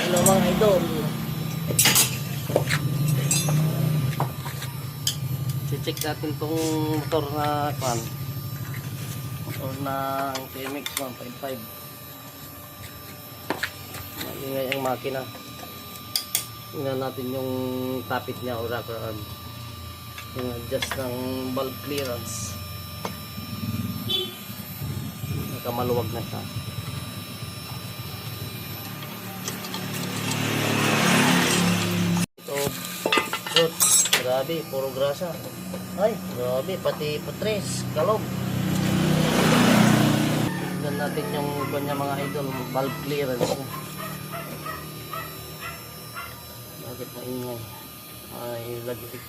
Hello mga idol. I-check natin tong motor na pan. Motor na TMX 1.5. Maingay ang makina. Tingnan natin yung tapit niya o rakaraan. Yung adjust ng valve clearance. Nakamaluwag na siya. Ito, grabe, puro grasa. Ay, grabe, pati patres, kalog. Tingnan natin yung kanya mga idol, valve clearance niya. Bakit maingay? Ay, lagit.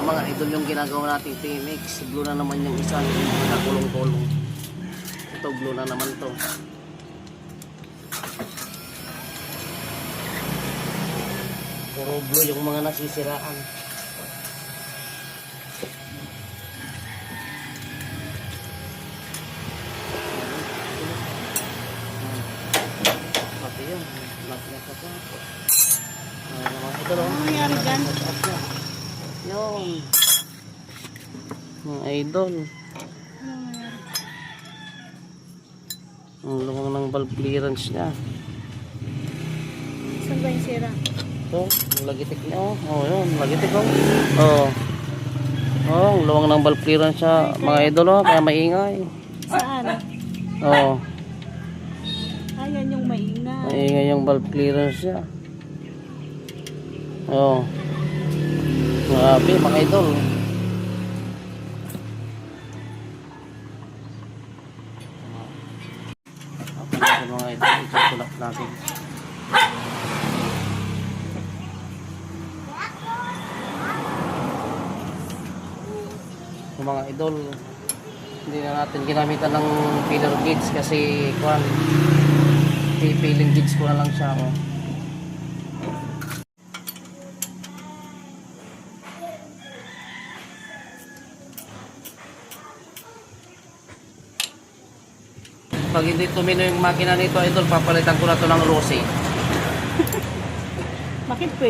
Mga idol yung ginagawa nating TMX. Blue na naman yung isa, yung nakakulong-kulong. Ito blue na naman to. Puro blue yung mga nasisiraan. Pati yun, nagnakat na. Ito lang. Ano nangyari dyan? Yun mga idol, ang lumang ng valve clearance nya. Saan ba yung sira? Ito, yung lagitik niya. Oh, yun, lagitik oh. Ang lumang ng valve clearance nya mga idol, kaya maingay. Saan? Ayan yung maingay. Maingay yung valve clearance nya. Grabe mga idol. Okay mga idol, itutulak natin. Mga idol, hindi na natin ginamitan ng filler gauge kasi feeling gauge ko na lang siya. Pag hindi tumino yung makina nito idol, papalitan ko na to ng Rossi. Bakit pwede?